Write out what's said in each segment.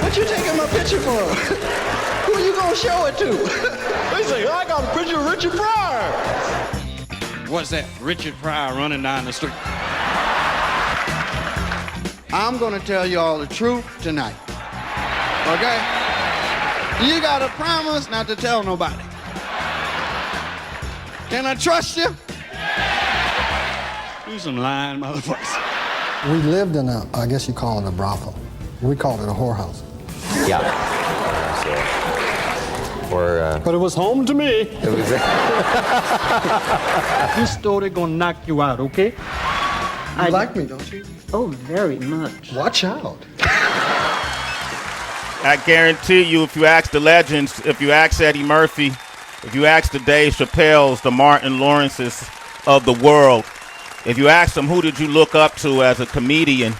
What you taking my picture for? Who you gonna show it to? They say, I got a picture of Richard Pryor. What's that? Richard Pryor running down the street. I'm gonna tell you all the truth tonight. Okay? You gotta promise not to tell nobody. Can I trust you? You some lying motherfuckers. We lived in a, I guess you call it a brothel. We called it a whorehouse. Yeah. But it was home to me. It was. This story gonna knock you out, okay? You like me, don't you? Oh, very much. Watch out. I guarantee you, if you ask the legends, if you ask Eddie Murphy, if you ask the Dave Chappelles, the Martin Lawrences of the world, if you ask them who did you look up to as a comedian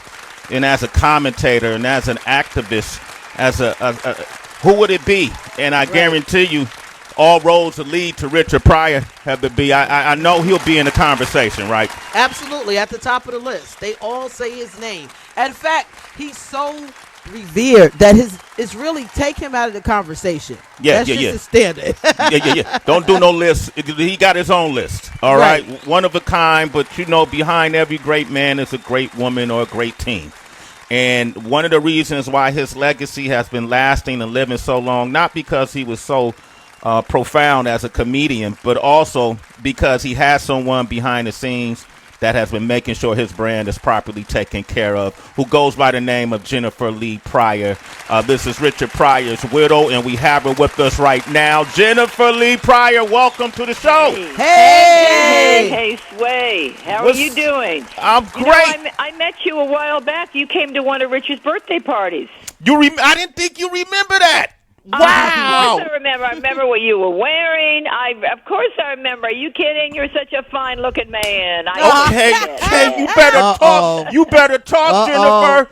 and as a commentator and as an activist, as who would it be? And I guarantee you, all roads that lead to Richard Pryor have to be. I know he'll be in the conversation, right? Absolutely, at the top of the list. They all say his name. In fact, he's so revered that it's really take him out of the conversation. That's just his standard. Yeah. Don't do no list. He got his own list. All right. One of a kind, but behind every great man is a great woman or a great team. And one of the reasons why his legacy has been lasting and living so long, not because he was so profound as a comedian, but also because he has someone behind the scenes that has been making sure his brand is properly taken care of, who goes by the name of Jennifer Lee Pryor. This is Richard Pryor's widow, and we have her with us right now. Jennifer Lee Pryor, welcome to the show. Hey, Sway. How are you doing? I'm great. I met you a while back. You came to one of Richard's birthday parties. I didn't think you remember that. Wow. Of course I remember. I remember what you were wearing. Of course I remember. Are you kidding? You're such a fine-looking man. Okay, you better talk. You better talk, Jennifer.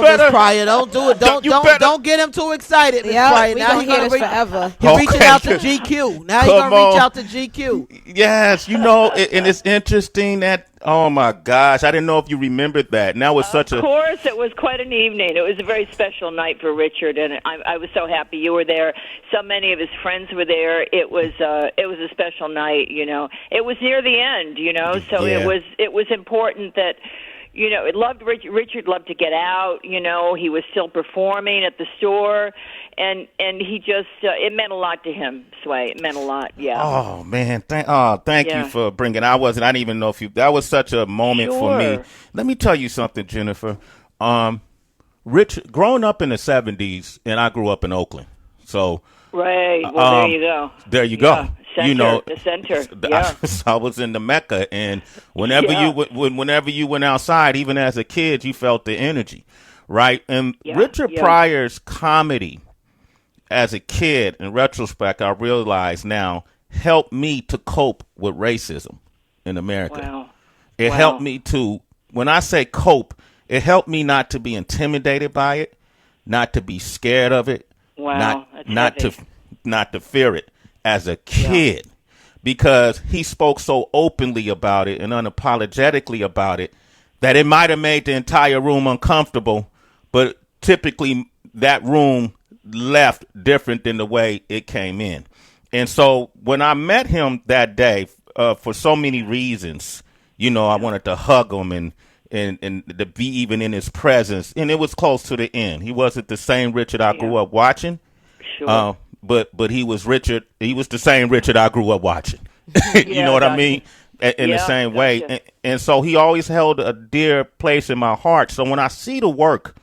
Miss Pryor, don't do it. Don't get him too excited, Miss Pryor. Now he's gonna reach forever. He's reaching out to GQ. Now he's gonna reach out to GQ. Yes, and it's interesting that. Oh my gosh, I didn't know if you remembered that. Now it's such a. Of course, it was quite an evening. It was a very special night for Richard, and I was so happy you were there. So many of his friends were there. It was a special night. It was near the end. So it was important that. Richard loved to get out. He was still performing at the store, and he just it meant a lot to him. Sway, it meant a lot. Yeah. Oh man, thank you for bringing. I didn't even know if you. That was such a moment for me. Let me tell you something, Jennifer. Richard, growing up in the '70s, and I grew up in Oakland, so. Right. Well, there you go. There you go. Center, the center. Yeah. I was in the Mecca, and whenever you went outside, even as a kid, you felt the energy, right? And Richard Pryor's comedy, as a kid, in retrospect, I realize now, helped me to cope with racism in America. Wow. It helped me to, when I say cope, it helped me not to be intimidated by it, not to be scared of it, not to fear it. As a kid, because he spoke so openly about it and unapologetically about it that it might have made the entire room uncomfortable, but typically that room left different than the way it came in. And so when I met him that day, for so many reasons, I wanted to hug him and to be even in his presence. And it was close to the end. He wasn't the same Richard I grew up watching. Sure. But he was Richard. He was the same Richard I grew up watching. You know what I mean? In the same way. And so he always held a dear place in my heart. So when I see the work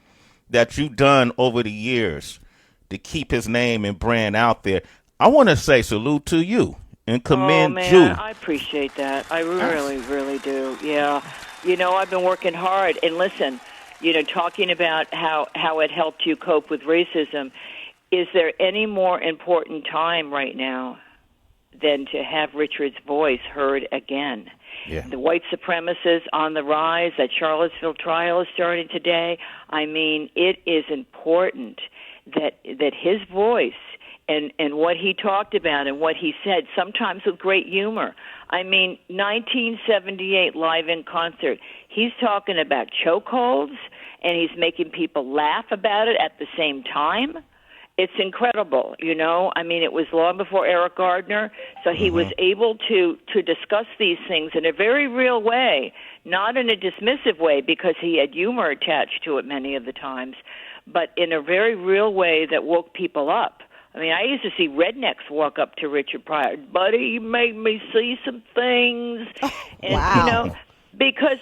that you've done over the years to keep his name and brand out there, I want to say salute to you and commend you. I appreciate that. I really, really do. Yeah. I've been working hard. And listen, talking about how it helped you cope with racism. Is there any more important time right now than to have Richard's voice heard again? Yeah. The white supremacists on the rise, that Charlottesville trial is starting today. I mean, it is important that his voice and what he talked about and what he said, sometimes with great humor. I mean, 1978 live in concert, he's talking about chokeholds and he's making people laugh about it at the same time. It's incredible, you know. I mean, it was long before Eric Gardner, so he was able to discuss these things in a very real way, not in a dismissive way because he had humor attached to it many of the times, but in a very real way that woke people up. I mean, I used to see rednecks walk up to Richard Pryor, buddy, you made me see some things. And, wow. You know, because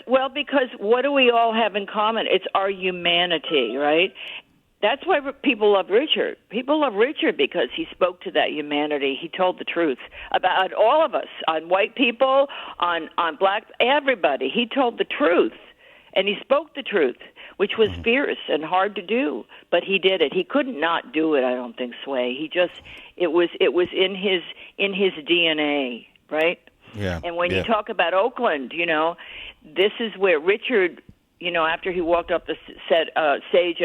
what do we all have in common? It's our humanity, right? That's why people love Richard. People love Richard because he spoke to that humanity. He told the truth about all of us, on white people, on black, everybody. He told the truth, and he spoke the truth, which was fierce and hard to do, but he did it. He couldn't not do it, I don't think, Sway. It was in his DNA, right? Yeah. And when you talk about Oakland, you know, this is where Richard, you know, after he walked up the stage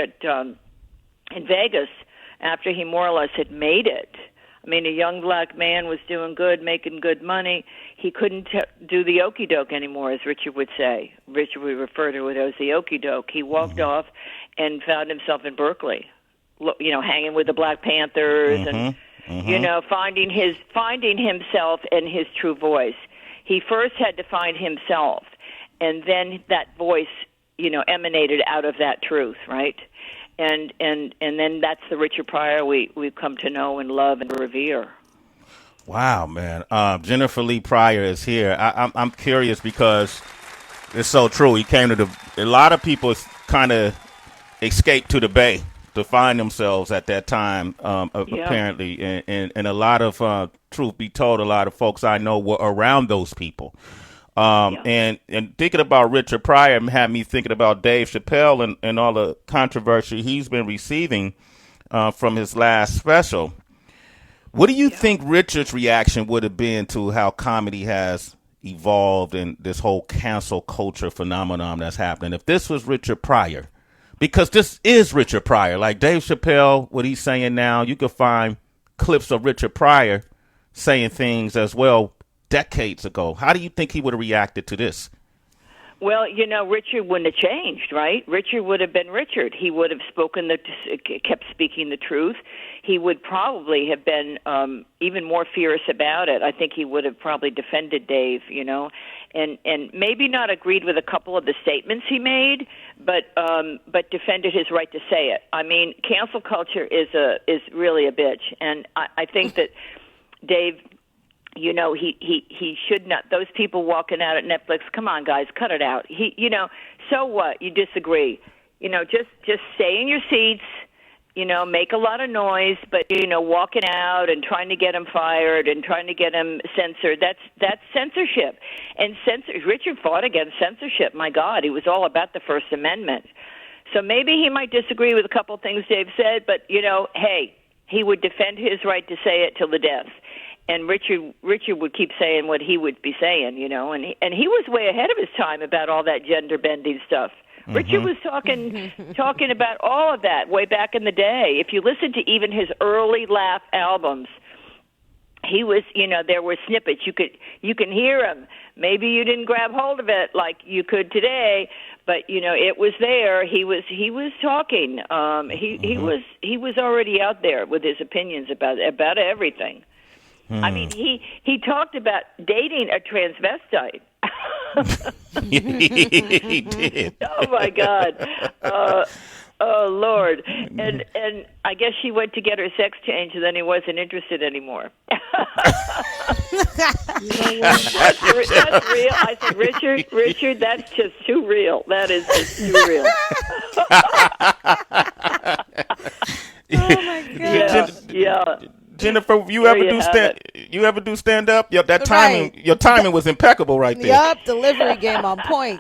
in Vegas, after he more or less had made it. I mean, a young black man was doing good, making good money. He couldn't do the okie doke anymore, as Richard would say. Richard would refer to it as the okie doke. He walked off and found himself in Berkeley, you know, hanging with the Black Panthers and, you know, finding himself and his true voice. He first had to find himself, and then that voice, you know, emanated out of that truth, right? And then that's the Richard Pryor we've come to know and love and revere. Wow, man. Jennifer Lee Pryor is here. I'm curious because it's so true. He came to a lot of people kind of escaped to the Bay to find themselves at that time, apparently. And a lot of, truth be told, a lot of folks I know were around those people. And thinking about Richard Pryor had me thinking about Dave Chappelle and all the controversy he's been receiving from his last special. What do you think Richard's reaction would have been to how comedy has evolved and this whole cancel culture phenomenon that's happening if this was Richard Pryor? Because this is Richard Pryor. Like Dave Chappelle, what he's saying now, you could find clips of Richard Pryor saying things as well decades ago. How do you think he would have reacted to this? Well, you know, Richard wouldn't have changed, right? Richard would have been Richard. He would have kept speaking the truth. He would probably have been even more fierce about it. I think he would have probably defended Dave, you know, and maybe not agreed with a couple of the statements he made, but defended his right to say it. I mean, cancel culture is really a bitch, and I think that Dave, you know, he should not. Those people walking out at Netflix, come on, guys, cut it out. You know, so what? You disagree. You know, just stay in your seats. You know, make a lot of noise, but you know, walking out and trying to get him fired and trying to get him censored. That's censorship. And Richard fought against censorship. My God, he was all about the First Amendment. So maybe he might disagree with a couple of things Dave said, but you know, hey, he would defend his right to say it till the death. And Richard would keep saying what he would be saying, you know, and he was way ahead of his time about all that gender bending stuff. Richard was talking about all of that way back in the day. If you listen to even his early laugh albums, he was, you know, there were snippets. You can hear him. Maybe you didn't grab hold of it like you could today, but you know, it was there. He was talking. He was already out there with his opinions about everything. I mean, he talked about dating a transvestite. He did. Oh my God. Oh Lord. And I guess she went to get her sex changed, and then he wasn't interested anymore. That's real. I said, Richard, that's just too real. That is just too real. Oh my God. Yeah. Jennifer, you ever do stand up? Yep, that timing, your timing was impeccable right there. Yup, delivery game on point.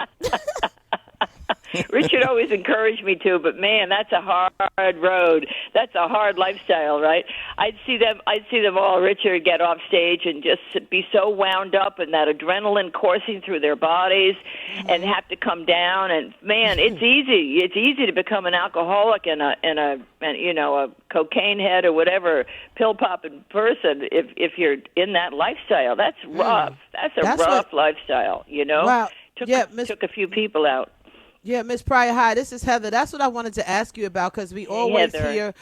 Richard always encouraged me to, but man, that's a hard road. That's a hard lifestyle, right? I'd see them all, Richard, get off stage and just be so wound up and that adrenaline coursing through their bodies and have to come down. And man, it's easy. It's easy to become an alcoholic and you know, a cocaine head or whatever pill popping person if you're in that lifestyle. That's rough. That's a rough lifestyle, you know? Wow. Took a few people out. Yeah, Miss Pryor, hi. This is Heather. That's what I wanted to ask you about because we always hear,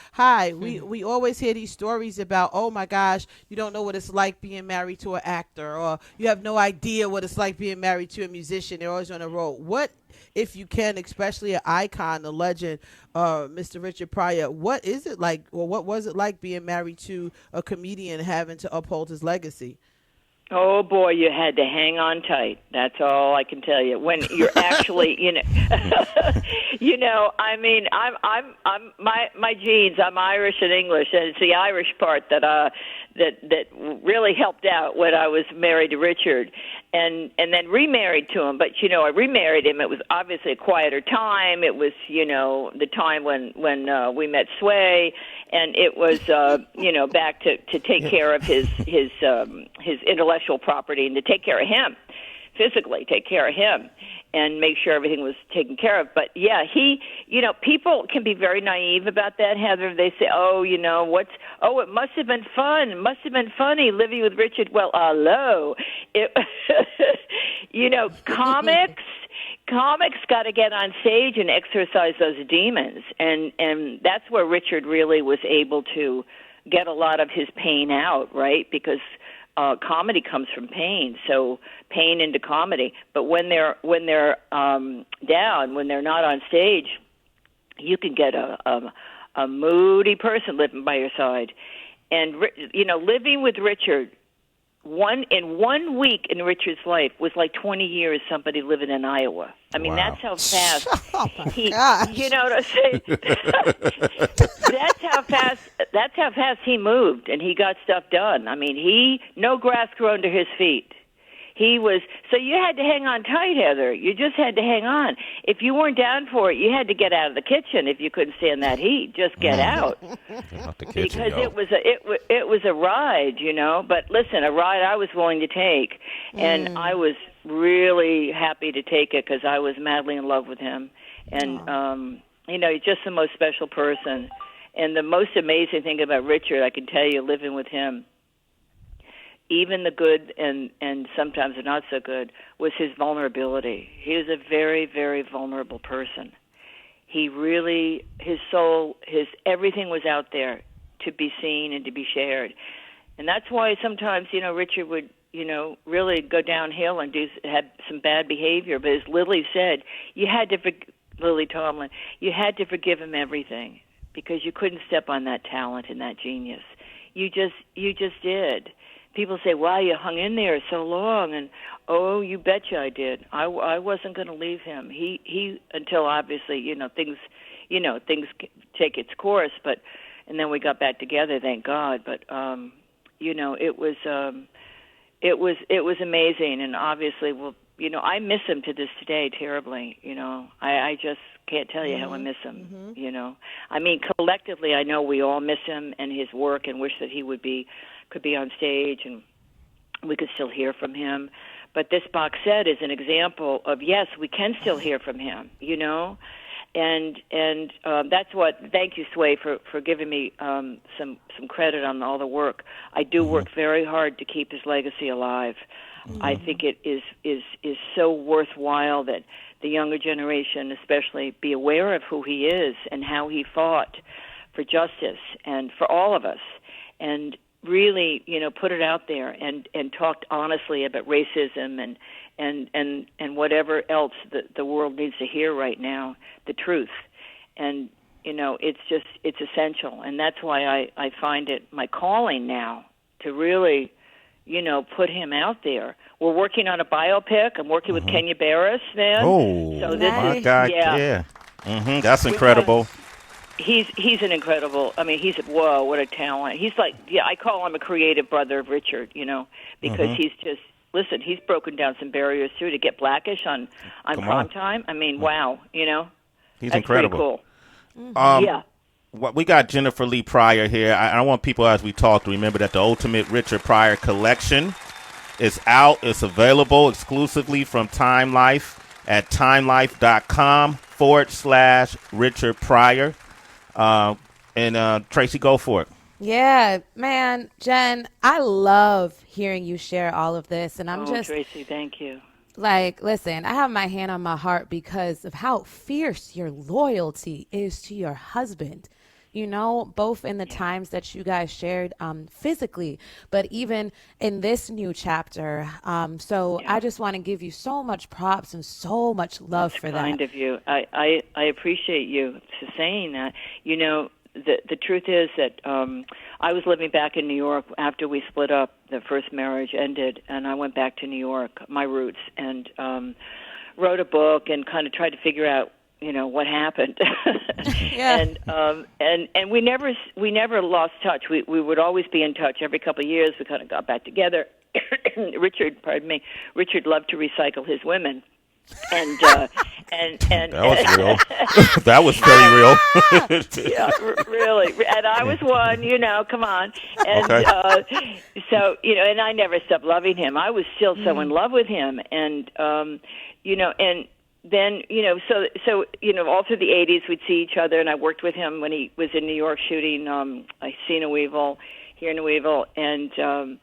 we always hear these stories about, oh my gosh, you don't know what it's like being married to an actor, or you have no idea what it's like being married to a musician. They're always on the road. What, if you can, especially an icon, a legend, Mr. Richard Pryor, what is it like, or what was it like being married to a comedian having to uphold his legacy? Oh boy, you had to hang on tight. That's all I can tell you. When you're actually, I mean, I'm my genes. I'm Irish and English, and it's the Irish part that really helped out when I was married to Richard, and then remarried to him. But I remarried him. It was obviously a quieter time. It was the time when we met Sway. And it was, back to take care of his intellectual property and to take care of him, physically take care of him and make sure everything was taken care of. But yeah, people can be very naive about that, Heather. They say, it must have been fun. It must have been funny living with Richard. Well, hello. Comics got to get on stage and exorcise those demons, and that's where Richard really was able to get a lot of his pain out, right? Because comedy comes from pain, so pain into comedy. But when they're down, when they're not on stage, you can get a moody person living by your side, and living with Richard. In 1 week in Richard's life was like 20 years somebody living in Iowa. I mean, wow. That's how fast gosh. you know what I'm saying? That's how fast he moved and he got stuff done. I mean, no grass grew under his feet. So you had to hang on tight, Heather. You just had to hang on. If you weren't down for it, you had to get out of the kitchen. If you couldn't stand that heat, just get out. Out the kitchen, because it was a ride, But listen, a ride I was willing to take, and I was really happy to take it because I was madly in love with him, and he's just the most special person. And the most amazing thing about Richard, I can tell you, living with him, even the good and sometimes the not so good, was his vulnerability. He was a very, very vulnerable person. He really, his soul, everything was out there to be seen and to be shared. And that's why sometimes, Richard would, really go downhill and have some bad behavior. But as Lily said, Lily Tomlin, you had to forgive him everything because you couldn't step on that talent and that genius. You just did. People say, wow, you hung in there so long, and oh, you betcha I did. I wasn't going to leave him. He until obviously, things take its course, and then we got back together, thank God. But it was amazing, and obviously, I miss him to this day terribly. I just can't tell you how I miss him. I mean, collectively, I know we all miss him and his work, and wish that he could be on stage and we could still hear from him. But this box set is an example of, yes, we can still hear from him, and that's what, thank you, Sway, for giving me some credit on all the work. I do work very hard to keep his legacy alive. I think it is so worthwhile that the younger generation especially be aware of who he is and how he fought for justice and for all of us, and really, put it out there and talked honestly about racism and whatever else the world needs to hear right now, the truth. And, it's essential. And that's why I find it my calling now to really, put him out there. We're working on a biopic. I'm working with Kenya Barris, man. Oh, so this my God, yeah. That's incredible. He's an incredible. I mean, whoa, what a talent. He's like, I call him a creative brother of Richard, because he's just, listen, he's broken down some barriers too to get Blackish on prime time. I mean, wow, he's that's incredible. Pretty cool. Yeah. We got Jennifer Lee Pryor here. I want people, as we talk, to remember that the Ultimate Richard Pryor Collection is out. It's available exclusively from Time Life at timelife.com/Richard Pryor. And Tracy, go for it. Yeah, man, Jen, I love hearing you share all of this, and I'm Tracy, thank you. Like, listen, I have my hand on my heart because of how fierce your loyalty is to your husband. Both in the times that you guys shared physically, but even in this new chapter. I just want to give you so much props and so much love for that. Kind of you. I appreciate you for saying that. The truth is that I was living back in New York after we split up. The first marriage ended, and I went back to New York, my roots, and wrote a book and kind of tried to figure out what happened. Yeah. And we never lost touch. We would always be in touch every couple of years. We kind of got back together. Richard loved to recycle his women. And that was real. That was very real. Yeah, really. And I was one, come on. And okay. And I never stopped loving him. I was still so in love with him, and and then so all through the 80s we'd see each other, and I worked with him when he was in New York shooting I See No Evil, Hear No Evil, and then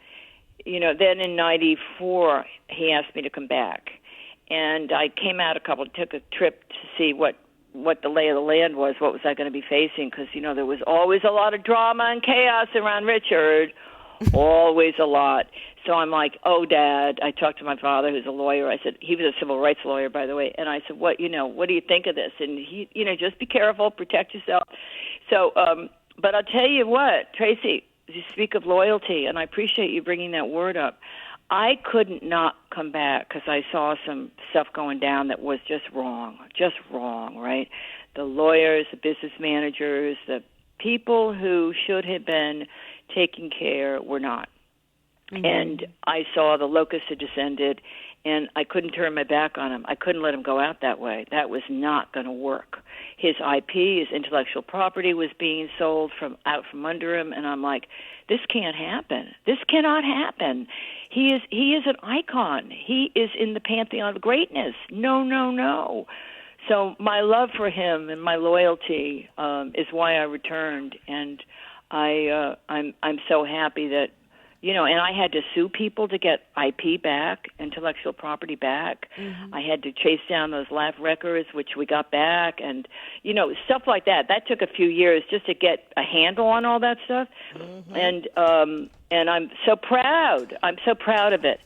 in '94 he asked me to come back. And I came out took a trip to see what the lay of the land was, what was I going to be facing, because, there was always a lot of drama and chaos around Richard, always a lot. So I'm like, oh, Dad, I talked to my father, who's a lawyer. I said, he was a civil rights lawyer, by the way, and I said, what do you think of this? And he, just be careful, protect yourself. So, but I'll tell you what, Tracy, you speak of loyalty, and I appreciate you bringing that word up. I couldn't not come back because I saw some stuff going down that was just wrong, right? The lawyers, the business managers, the people who should have been taking care were not. Mm-hmm. And I saw the locust had descended, and I couldn't turn my back on him. I couldn't let him go out that way. That was not going to work. His IP, his intellectual property was being sold out from under him, and I'm like, this can't happen. This cannot happen. He is an icon. He is in the pantheon of greatness. No. So my love for him and my loyalty is why I returned, and I'm so happy that and I had to sue people to get IP back, intellectual property back. Mm-hmm. I had to chase down those laugh records, which we got back, and stuff like that. That took a few years just to get a handle on all that stuff. Mm-hmm. And I'm so proud. I'm so proud of it.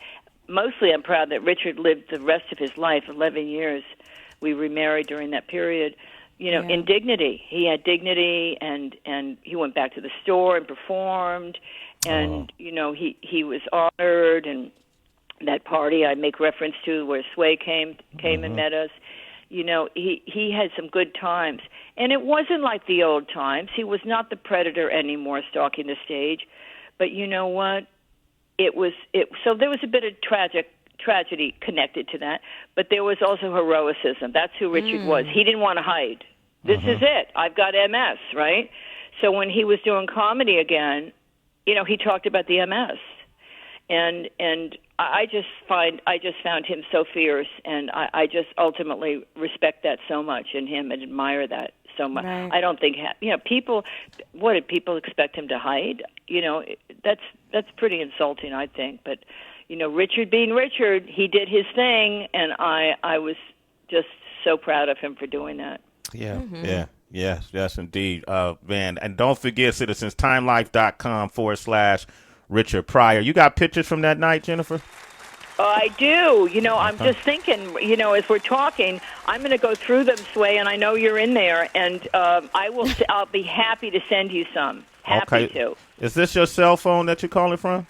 Mostly I'm proud that Richard lived the rest of his life, 11 years. We remarried during that period, in dignity. He had dignity, and he went back to the store and performed. And, he was honored, and that party I make reference to where Sway came mm-hmm. and met us, he had some good times. And it wasn't like the old times. He was not the predator anymore stalking the stage. But you know what? So there was a bit of tragedy connected to that, but there was also heroicism. That's who Richard was. He didn't want to hide. This is it. I've got MS, right? So when he was doing comedy again, he talked about the MS, and I just found him so fierce, and I just ultimately respect that so much in him and admire that so much. Right. I don't think people. What did people expect him to hide? That's pretty insulting, I think. But Richard being Richard, he did his thing, and I was just so proud of him for doing that. Yeah, mm-hmm. Yeah. Yes, indeed, man. And don't forget, citizens, timelife.com/Richard Pryor. You got pictures from that night, Jennifer? I do. I'm just thinking, as we're talking, I'm going to go through them, Sway, and I know you're in there, and I'll be happy to send you some. Happy to. Is this your cell phone that you're calling from?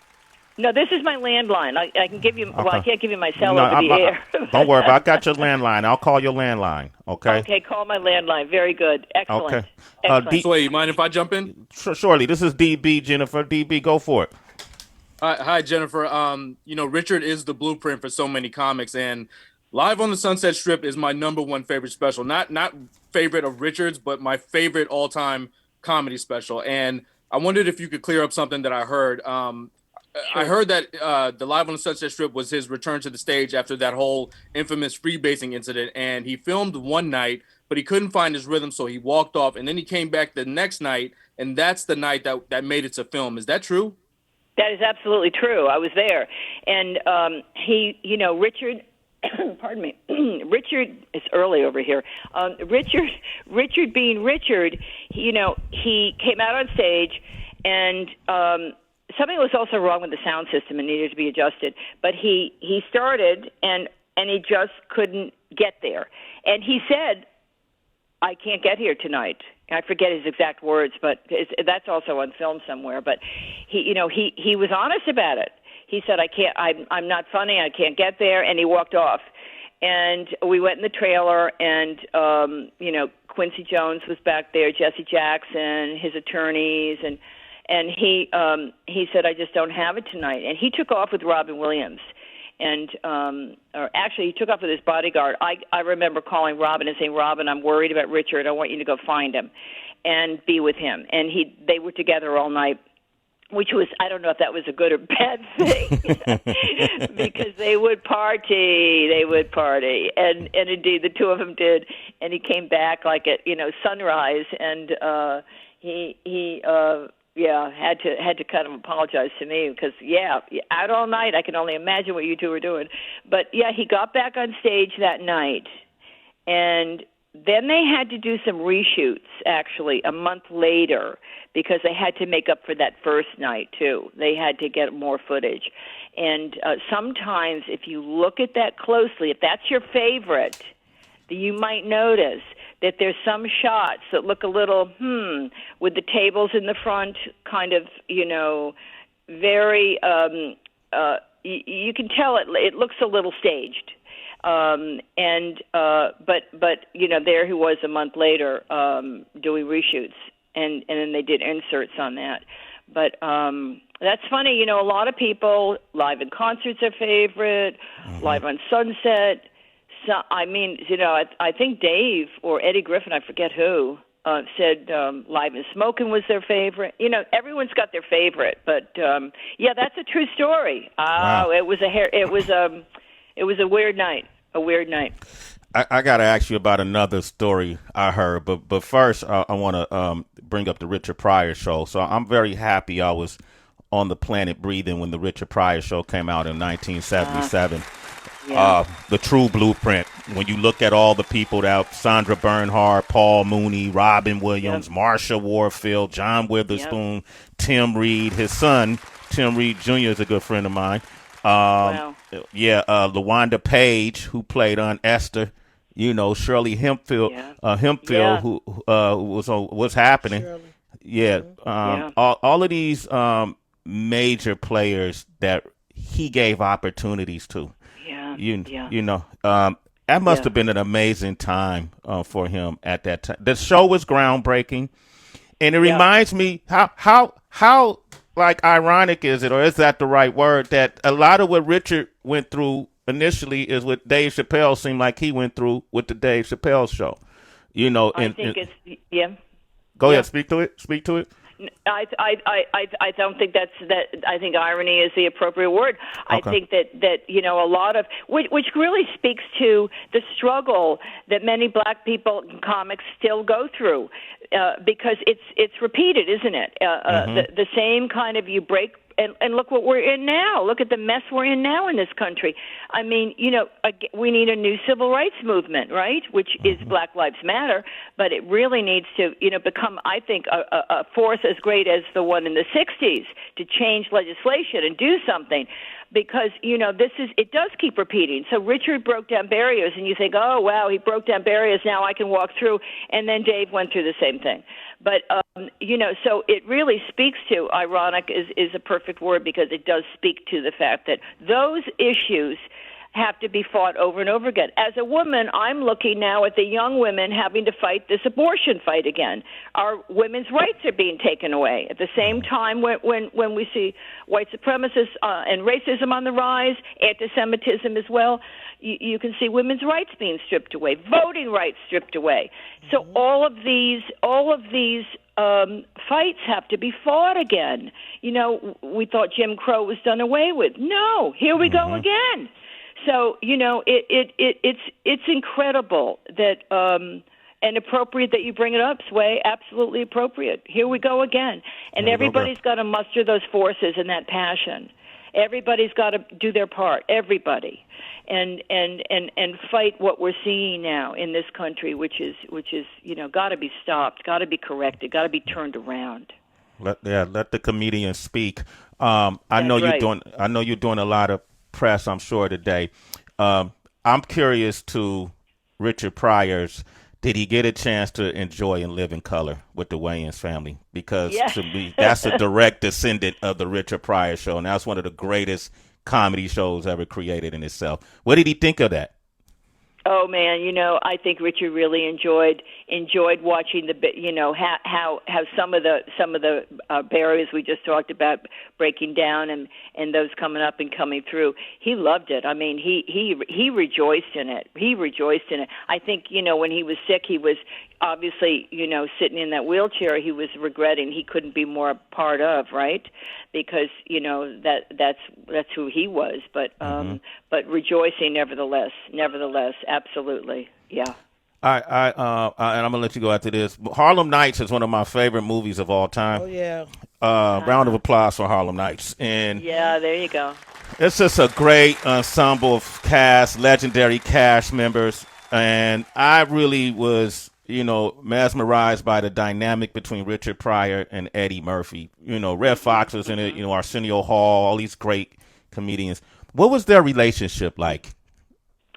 No, this is my landline. I can give you. Okay. Well, I can't give you my cell over the air. Don't worry about it. I got your landline. I'll call your landline. Okay. Okay, call my landline. Very good. Excellent. Okay. Excellent. Sway, you mind if I jump in? Surely. This is DB, Jennifer. DB, go for it. Hi, Jennifer. Richard is the blueprint for so many comics, and Live on the Sunset Strip is my number one favorite special. Not favorite of Richard's, but my favorite all-time comedy special. And I wondered if you could clear up something that I heard. Sure. I heard that the Live on the Sunset Strip was his return to the stage after that whole infamous freebasing incident, and he filmed one night, but he couldn't find his rhythm, so he walked off, and then he came back the next night, and that's the night that made it to film. Is that true? That is absolutely true. I was there, and Richard pardon me, Richard, it's early over here. Richard being Richard, he came out on stage, and something was also wrong with the sound system and needed to be adjusted. But he started, and he just couldn't get there. And he said, "I can't get here tonight." I forget his exact words, but that's also on film somewhere. But he was honest about it. He said, I'm not funny, I can't get there, and he walked off. And we went in the trailer, and, Quincy Jones was back there, Jesse Jackson, his attorneys, and he said, "I just don't have it tonight." And he took off with Robin Williams. And, or actually, he took off with his bodyguard. I remember calling Robin and saying, "Robin, I'm worried about Richard. I want you to go find him and be with him." And they were together all night, which was, I don't know if that was a good or bad thing, because they would party. And indeed, the two of them did. And he came back like at, sunrise, and he had to kind of apologize to me because, out all night. I can only imagine what you two were doing. But, he got back on stage that night, and then they had to do some reshoots, actually, a month later, because they had to make up for that first night, too. They had to get more footage. And sometimes, if you look at that closely, if that's your favorite, you might notice that there's some shots that look a little, with the tables in the front, kind of, very, you can tell it looks a little staged. But there he was a month later, doing reshoots, and then they did inserts on that. But, that's funny, a lot of people, live in concert's their favorite, live on Sunset. So, I think Dave or Eddie Griffin, I forget who, said Live and Smoking was their favorite. Everyone's got their favorite, but that's a true story. Wow. It was a weird night. A weird night. I got to ask you about another story I heard, but first I want to bring up the Richard Pryor show. So I'm very happy I was on the planet breathing when the Richard Pryor show came out in 1977. The true blueprint. When you look at all the people that Sandra Bernhard, Paul Mooney, Robin Williams, Marsha Warfield, John Witherspoon, Tim Reed, his son, Tim Reed Jr. is a good friend of mine. LaWanda Page, who played on Esther, Shirley Hempfield, who was on What's Happening. All of these major players that he gave opportunities to. That must have been an amazing time for him at that time. The show was groundbreaking, and it reminds me how like ironic is it, or is that the right word, that a lot of what Richard went through initially is what Dave Chappelle seemed like he went through with the Dave Chappelle show. I think it's Go ahead, speak to it. I don't think that. I think irony is the appropriate word. Okay. I think that a lot of which really speaks to the struggle that many black people in comics still go through, because it's repeated, isn't it? The same kind of, you break. And look what we're in now. Look at the mess we're in now in this country. I mean, we need a new civil rights movement, right? Which is Black Lives Matter, but it really needs to, become, I think, a force as great as the one in the 60s to change legislation and do something. Because, it does keep repeating. So Richard broke down barriers, and you think, oh, wow, he broke down barriers, now I can walk through. And then Dave went through the same thing. But, so it really speaks to, ironic is a perfect word, because it does speak to the fact that those issues have to be fought over and over again. As a woman, I'm looking now at the young women having to fight this abortion fight again. Our women's rights are being taken away. At the same time, when we see white supremacists and racism on the rise, anti-Semitism as well, you can see women's rights being stripped away, voting rights stripped away. So all of these fights have to be fought again. We thought Jim Crow was done away with. No, here we go again. So, it's incredible that, and appropriate that you bring it up, Sway, absolutely appropriate. Here we go again. And everybody's got to muster those forces and that passion. Everybody's got to do their part. Everybody. And fight what we're seeing now in this country, which is got to be stopped, got to be corrected, got to be turned around. Let the comedians speak. I know you're doing a lot of press, I'm sure, today. I'm curious to Richard Pryor's. Did he get a chance to enjoy and live in color with the Wayans family? Because to me, that's a direct descendant of the Richard Pryor show, and that's one of the greatest comedy shows ever created in itself. What did he think of that? Oh man, I think Richard really enjoyed watching the how some of the barriers we just talked about breaking down and those coming up and coming through. He loved it. I mean, he rejoiced in it. I think when he was sick, he was obviously sitting in that wheelchair. He was regretting he couldn't be more a part of, right? Because that's who he was. But rejoicing nevertheless, absolutely, yeah. And I'm gonna let you go after this. Harlem Nights is one of my favorite movies of all time. Oh yeah. Round of applause for Harlem Nights. And yeah, there you go. It's just a great ensemble of cast, legendary cast members, and I really was mesmerized by the dynamic between Richard Pryor and Eddie Murphy. Red Fox was in it, Arsenio Hall, all these great comedians. What was their relationship like,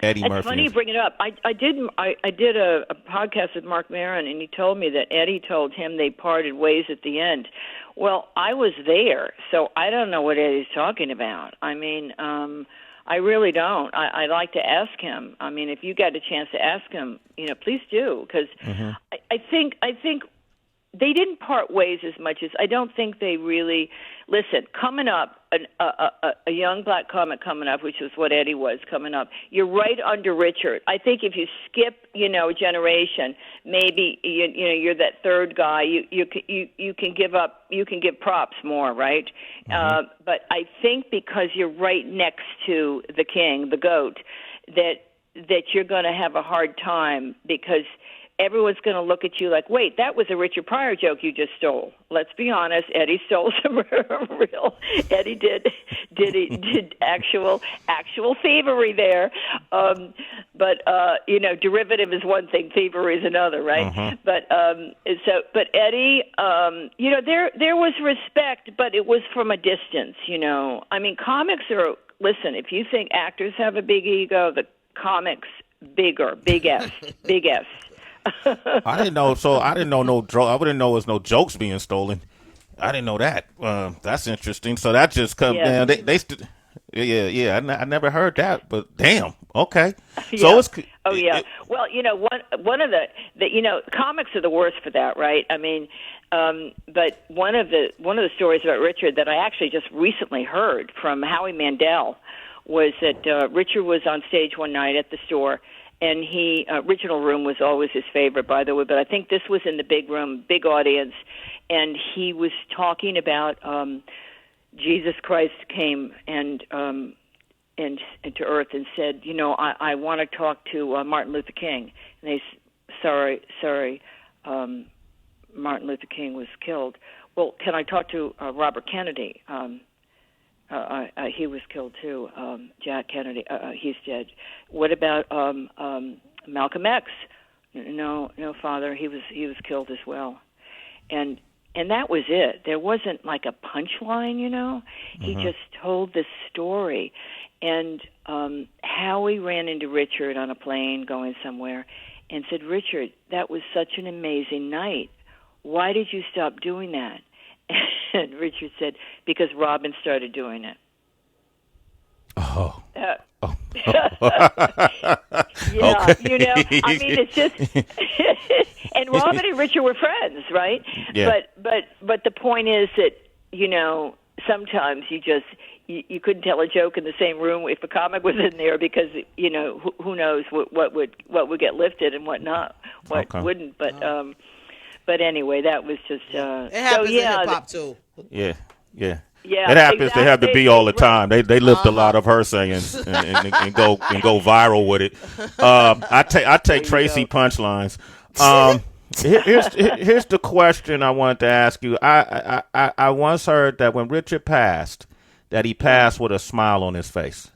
Eddie Murphy? It's funny you bring it up. I did a podcast with Mark Maron, and he told me that Eddie told him they parted ways at the end. Well, I was there, so I don't know what Eddie's talking about. I mean, I really don't. I like to ask him. I mean, if you got a chance to ask him, please do, because I think they didn't part ways as much as I don't think they really listen. Coming up, a young black comic coming up, which was what Eddie was coming up. You're right under Richard. I think if you skip, a generation, maybe you're that third guy. You can give props more, right? But I think because you're right next to the king, the GOAT, that you're going to have a hard time because everyone's going to look at you like, wait, that was a Richard Pryor joke you just stole. Let's be honest, Eddie stole some real. Eddie did actual thievery there. But derivative is one thing, thievery is another, right? But Eddie, there was respect, but it was from a distance. I mean, comics are. Listen, if you think actors have a big ego, the comics bigger, big S, big S. I didn't know. So I didn't know I wouldn't know there's no jokes being stolen. I didn't know that. That's interesting. So that just comes down. I never heard that. But damn. Okay. So it's. Oh yeah. Well, one of the comics are the worst for that, right? I mean, but one of the stories about Richard that I actually just recently heard from Howie Mandel was that Richard was on stage one night at the store. And original room was always his favorite, by the way, but I think this was in the big room, big audience, and he was talking about Jesus Christ came and to earth and said, I want to talk to Martin Luther King. And they sorry, Martin Luther King was killed. Well, can I talk to Robert Kennedy? He was killed too. Jack Kennedy, he's dead. What about Malcolm X? No, Father, he was killed as well. And that was it. There wasn't like a punchline, He just told this story. And Howie ran into Richard on a plane going somewhere and said, Richard, that was such an amazing night. Why did you stop doing that? And Richard said, because Robin started doing it. Oh. Yeah, okay. I mean, it's just, and Robin and Richard were friends, right? Yeah. But the point is that, sometimes you couldn't tell a joke in the same room if a comic was in there because, who knows what would get lifted and what not, what wouldn't, but anyway, that was just. It happens in hip hop too. Yeah. It happens to have to be all the time. They lift a lot of her sayings and go viral with it. I take Tracy punchlines. Here's the question I wanted to ask you. I once heard that when Richard passed, that he passed with a smile on his face.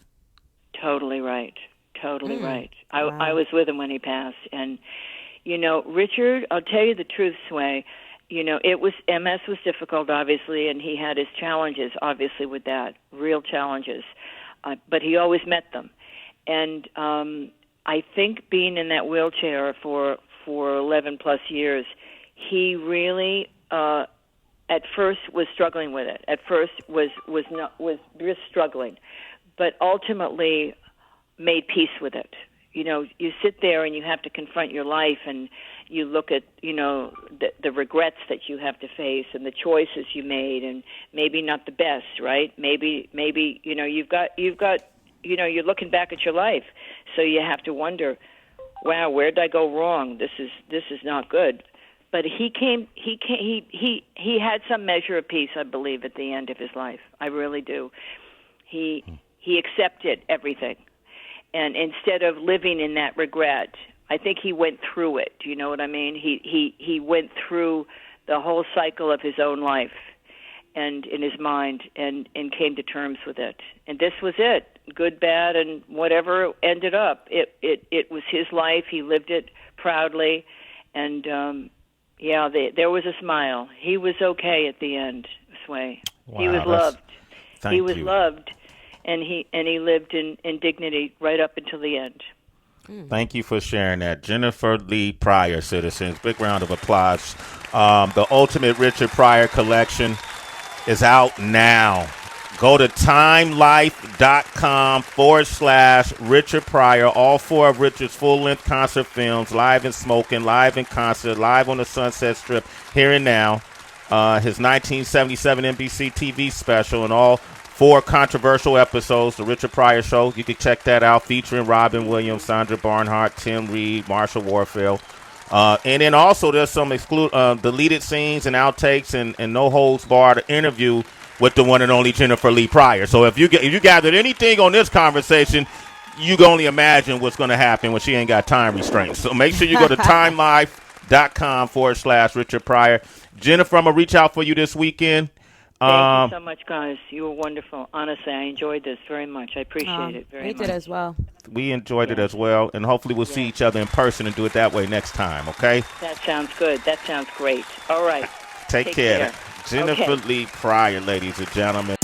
Totally right. Totally right. I Wow. was with him when he passed. And, you know, Richard, I'll tell you the truth, Sway. You know, MS was difficult, obviously, and he had his challenges, obviously, with that, real challenges. But he always met them. And I think being in that wheelchair for 11 plus years, he really at first was struggling with it. At first was just struggling, but ultimately made peace with it. You know, you sit there and you have to confront your life, and you look at, you know, the regrets that you have to face and the choices you made, and maybe not the best, right? Maybe you know, you've got you know, you're looking back at your life, so you have to wonder, wow, where did I go wrong? This is not good. But he had some measure of peace, I believe, at the end of his life. I really do. He accepted everything, and instead of living in that regret, I think he went through it. Do you know what I mean? He went through the whole cycle of his own life, and in his mind, and came to terms with it. And this was it. Good, bad, and whatever ended up. It was his life. He lived it proudly, and there was a smile. He was okay at the end, Sway. Wow, he was loved. Thank you. Loved, and he lived in dignity right up until the end. Thank you for sharing that. Jennifer Lee Pryor, citizens. Big round of applause. The Ultimate Richard Pryor Collection is out now. Go to timelife.com/Richard Pryor. All 4 of Richard's full-length concert films, live in smoking, live in concert, live on the Sunset Strip, here and now. His 1977 NBC TV special and all 4 controversial episodes, The Richard Pryor Show. You can check that out, featuring Robin Williams, Sandra Barnhart, Tim Reed, Marsha Warfield. And then also there's some deleted scenes and outtakes and no holds barred interview with the one and only Jennifer Lee Pryor. So if you gathered anything on this conversation, you can only imagine what's going to happen when she ain't got time restraints. So make sure you go to timelife.com/Richard Pryor. Jennifer, I'm going to reach out for you this weekend. Thank you so much, guys. You were wonderful. Honestly, I enjoyed this very much. I appreciate it very much. We did as well. We enjoyed it as well, and hopefully we'll see each other in person and do it that way next time, okay? That sounds good. That sounds great. All right. Take care. Jennifer Lee Pryor, ladies and gentlemen.